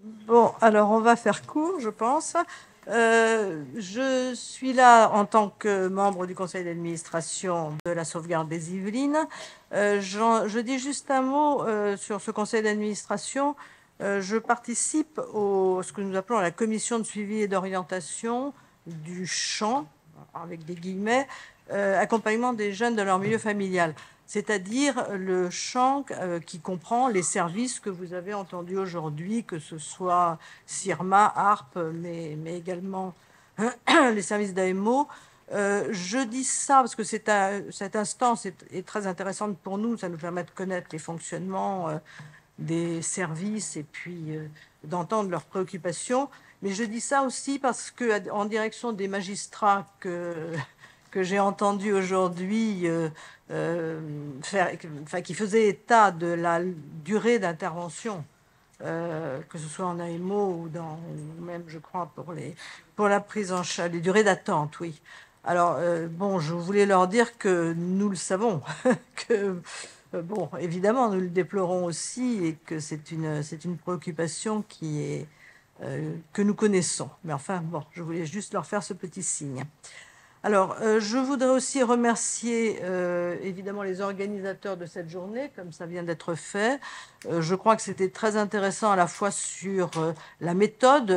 Bon, alors on va faire court, je pense. Je suis là en tant que membre du conseil d'administration de la sauvegarde des Yvelines. Je dis juste un mot sur ce conseil d'administration. Je participe au ce que nous appelons la commission de suivi et d'orientation du champ, avec des guillemets, accompagnement des jeunes de leur milieu familial, c'est-à-dire le champ qui comprend les services que vous avez entendus aujourd'hui, que ce soit CIRMA, ARP, mais également les services d'AMO. Je dis ça parce que cette instance est très intéressante pour nous, ça nous permet de connaître les fonctionnements des services et puis d'entendre leurs préoccupations. Mais je dis ça aussi parce que, en direction des magistrats que j'ai entendus aujourd'hui qui faisaient état de la durée d'intervention, que ce soit en AMO ou même, je crois, pour la prise en charge, les durées d'attente, oui. Alors, bon, je voulais leur dire que nous le savons, que, bon, évidemment, nous le déplorons aussi et que c'est une préoccupation que nous connaissons. Mais enfin, bon, je voulais juste leur faire ce petit signe. Alors, je voudrais aussi remercier évidemment les organisateurs de cette journée, comme ça vient d'être fait. Je crois que c'était très intéressant à la fois sur la méthode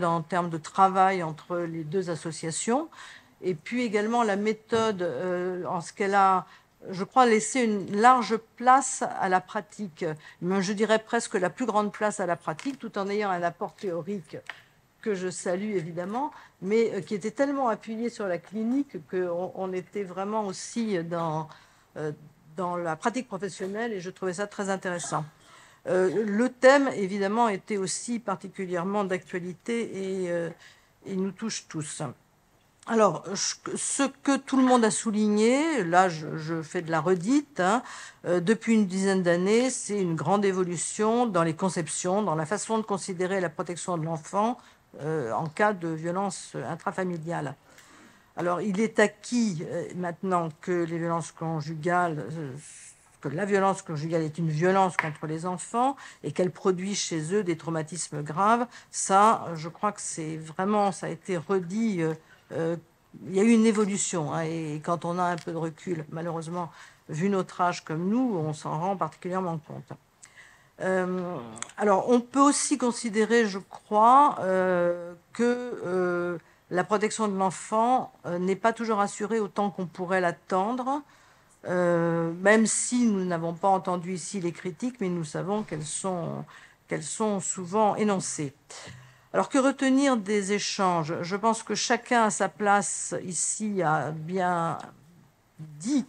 en termes de travail entre les deux associations, et puis également la méthode en ce qu'elle a, je crois, laissé une large place à la pratique, même je dirais presque la plus grande place à la pratique, tout en ayant un apport théorique que je salue évidemment, mais qui était tellement appuyé sur la clinique qu'on était vraiment aussi dans la pratique professionnelle, et je trouvais ça très intéressant. Le thème, évidemment, était aussi particulièrement d'actualité et il nous touche tous. Alors, ce que tout le monde a souligné, là je fais de la redite, hein, depuis une dizaine d'années, c'est une grande évolution dans les conceptions, dans la façon de considérer la protection de l'enfant en cas de violence intrafamiliale. Alors, il est acquis maintenant que que la violence conjugale est une violence contre les enfants et qu'elle produit chez eux des traumatismes graves. Ça, je crois que c'est vraiment, ça a été redit. Il y a eu une évolution, hein, et quand on a un peu de recul, malheureusement, vu notre âge comme nous, on s'en rend particulièrement compte. Alors, on peut aussi considérer, je crois, que la protection de l'enfant n'est pas toujours assurée autant qu'on pourrait l'attendre, même si nous n'avons pas entendu ici les critiques, mais nous savons qu'elles sont souvent énoncées. Alors, que retenir des échanges? Je pense que chacun à sa place ici a bien dit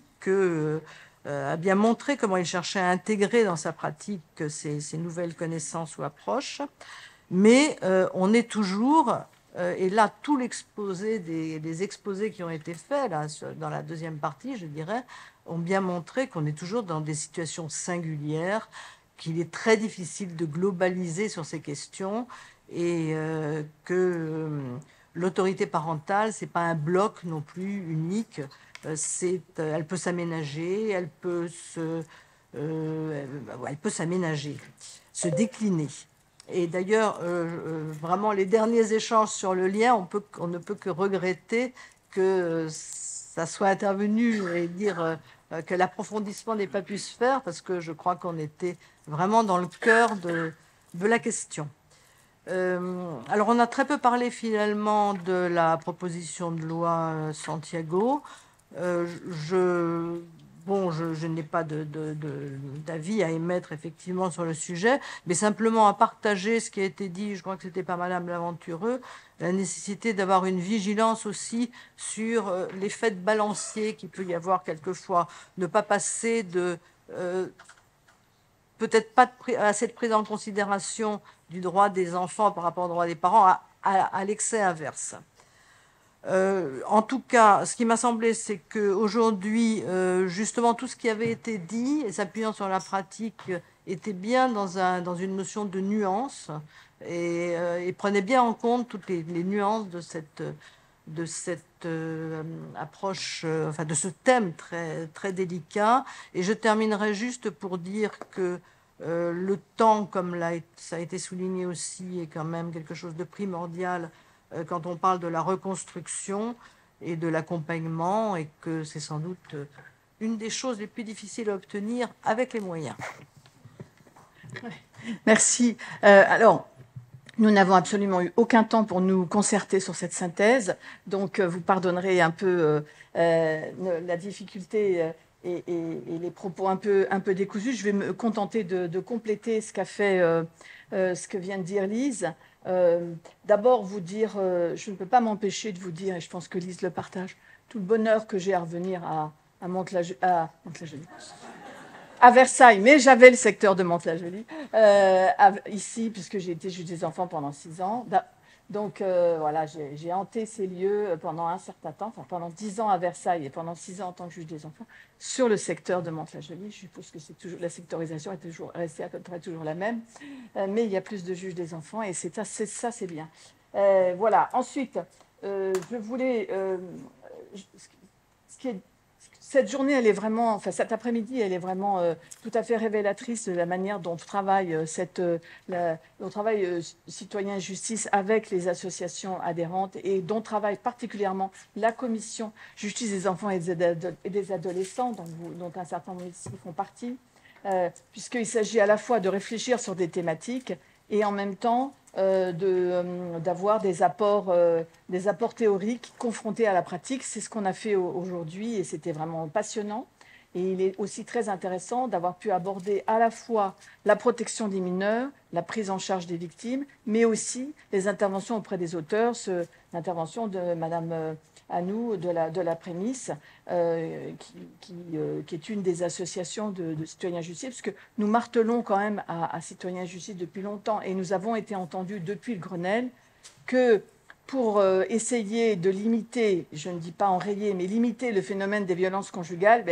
a bien montré comment il cherchait à intégrer dans sa pratique ces nouvelles connaissances ou approches. Mais on est toujours, et là tout l'exposé des exposés qui ont été faits là, dans la deuxième partie, je dirais, ont bien montré qu'on est toujours dans des situations singulières, qu'il est très difficile de globaliser sur ces questions et que l'autorité parentale, c'est pas un bloc non plus unique. Elle peut s'aménager, elle peut s'aménager, se décliner. Et d'ailleurs, vraiment, les derniers échanges sur le lien, on ne peut que regretter que ça soit intervenu et dire que l'approfondissement n'ait pas pu se faire, parce que je crois qu'on était vraiment dans le cœur de la question. Alors, on a très peu parlé finalement de la proposition de loi Santiago. Je, bon, je n'ai pas d'avis à émettre effectivement sur le sujet, mais simplement à partager ce qui a été dit, je crois que c'était par Madame Laventureux, la nécessité d'avoir une vigilance aussi sur l'effet de balancier qu'il peut y avoir quelquefois, ne pas passer peut-être pas assez de prise en considération du droit des enfants par rapport au droit des parents à l'excès inverse. En tout cas, ce qui m'a semblé, c'est qu'aujourd'hui, justement, tout ce qui avait été dit, et s'appuyant sur la pratique, était bien dans une notion de nuance et prenait bien en compte toutes les nuances de cette approche, de ce thème très, très délicat. Et je terminerai juste pour dire que Le temps, comme ça a été souligné aussi, est quand même quelque chose de primordial quand on parle de la reconstruction et de l'accompagnement, et que c'est sans doute une des choses les plus difficiles à obtenir avec les moyens. Merci. Alors, nous n'avons absolument eu aucun temps pour nous concerter sur cette synthèse, donc vous pardonnerez un peu la difficulté et les propos un peu décousus. Je vais me contenter de compléter ce ce que vient de dire Lise. D'abord, vous dire, je ne peux pas m'empêcher de vous dire, et je pense que Lise le partage, tout le bonheur que j'ai à revenir à Mantes-la-Jolie. À Versailles, mais j'avais le secteur de Mantes-la-Jolie ici, puisque j'ai été juge des enfants pendant 6 ans. Donc voilà, j'ai hanté ces lieux pendant un certain temps, enfin pendant 10 ans à Versailles et pendant 6 ans en tant que juge des enfants, sur le secteur de Mantes-la-Jolie. Je suppose que la sectorisation est toujours restée à peu près toujours la même, mais il y a plus de juges des enfants et ça, c'est bien. Voilà. Ensuite, je voulais, ce qui est cette journée, elle est vraiment, enfin cet après-midi, elle est vraiment tout à fait révélatrice de la manière dont travaille Citoyens et Justice avec les associations adhérentes et dont travaille particulièrement la commission Justice des enfants et des adolescents, dont un certain nombre ici font partie, puisqu'il s'agit à la fois de réfléchir sur des thématiques et en même temps d'avoir des apports théoriques confrontés à la pratique. C'est ce qu'on a fait aujourd'hui et c'était vraiment passionnant. Et il est aussi très intéressant d'avoir pu aborder à la fois la protection des mineurs, la prise en charge des victimes, mais aussi les interventions auprès des auteurs, l'intervention de Madame Anou de la Prémisse, qui est une des associations de Citoyens Justice, parce que nous martelons quand même à Citoyens Justice depuis longtemps, et nous avons été entendus depuis le Grenelle, que pour essayer de limiter, je ne dis pas enrayer, mais limiter le phénomène des violences conjugales,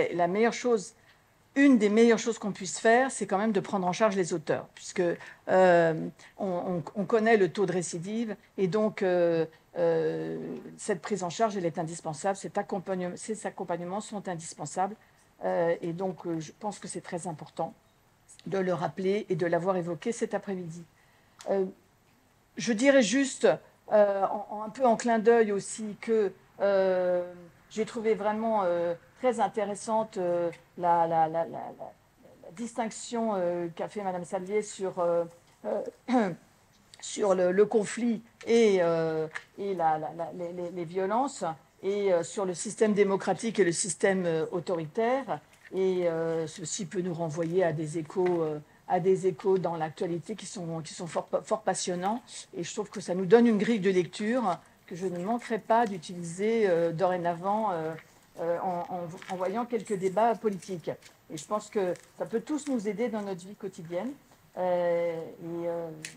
une des meilleures choses qu'on puisse faire, c'est quand même de prendre en charge les auteurs, puisque on connaît le taux de récidive, et donc cette prise en charge, elle est indispensable, ces accompagnements sont indispensables, et donc je pense que c'est très important de le rappeler et de l'avoir évoqué cet après-midi. Je dirais juste, un peu en clin d'œil aussi, que j'ai trouvé vraiment très intéressante la distinction qu'a fait Madame Sallier sur le conflit et les violences, et sur le système démocratique et le système autoritaire. Et ceci peut nous renvoyer à des échos dans l'actualité qui sont fort passionnants. Et je trouve que ça nous donne une grille de lecture que je ne manquerai pas d'utiliser dorénavant en voyant quelques débats politiques. Et je pense que ça peut tous nous aider dans notre vie quotidienne.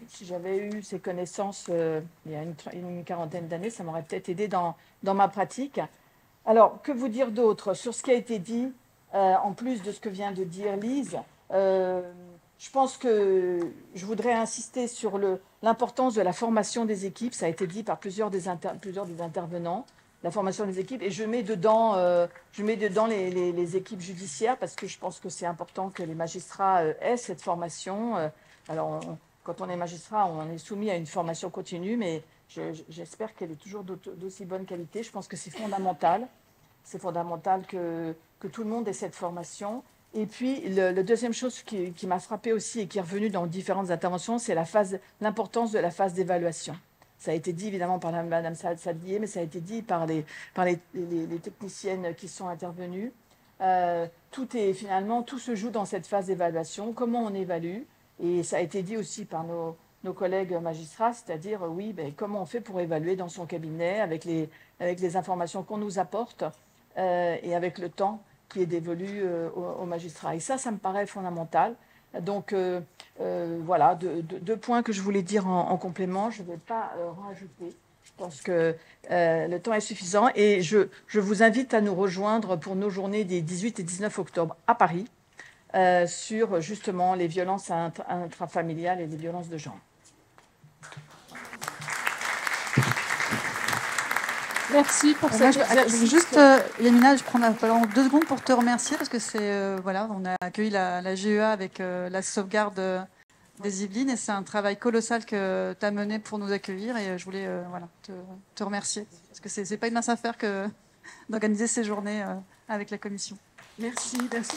Si j'avais eu ces connaissances il y a une quarantaine d'années, ça m'aurait peut-être aidé dans ma pratique. Alors, que vous dire d'autre sur ce qui a été dit, en plus de ce que vient de dire Lise? Je pense que je voudrais insister sur l'importance de la formation des équipes. Ça a été dit par plusieurs des intervenants. La formation des équipes, et je mets dedans les équipes judiciaires, parce que je pense que c'est important que les magistrats aient cette formation. Alors, quand on est magistrat, on est soumis à une formation continue, mais j'espère qu'elle est toujours d'aussi bonne qualité. Je pense que c'est fondamental. C'est fondamental que tout le monde ait cette formation. Et puis, la deuxième chose qui m'a frappée aussi et qui est revenue dans différentes interventions, c'est l'importance de la phase d'évaluation. Ça a été dit évidemment par Mme Sallier, mais ça a été dit par les techniciennes qui sont intervenues. Tout se joue dans cette phase d'évaluation. Comment on évalue? Et ça a été dit aussi par nos collègues magistrats, c'est-à-dire, comment on fait pour évaluer dans son cabinet avec les informations qu'on nous apporte et avec le temps qui est dévolu aux magistrats. Et ça me paraît fondamental. Donc, voilà, deux points que je voulais dire en complément. Je ne vais pas rajouter. Je pense que le temps est suffisant. Et je vous invite à nous rejoindre pour nos journées des 18 et 19 octobre à Paris sur justement les violences intrafamiliales et les violences de genre. Merci pour Moi, cet je veux exercice. juste, Yamina, je prends 2 secondes pour te remercier parce que voilà, on a accueilli la GEA avec la sauvegarde des Yvelines et c'est un travail colossal que tu as mené pour nous accueillir et je voulais voilà, te remercier parce que c'est pas une mince affaire d'organiser ces journées avec la commission. Merci, merci.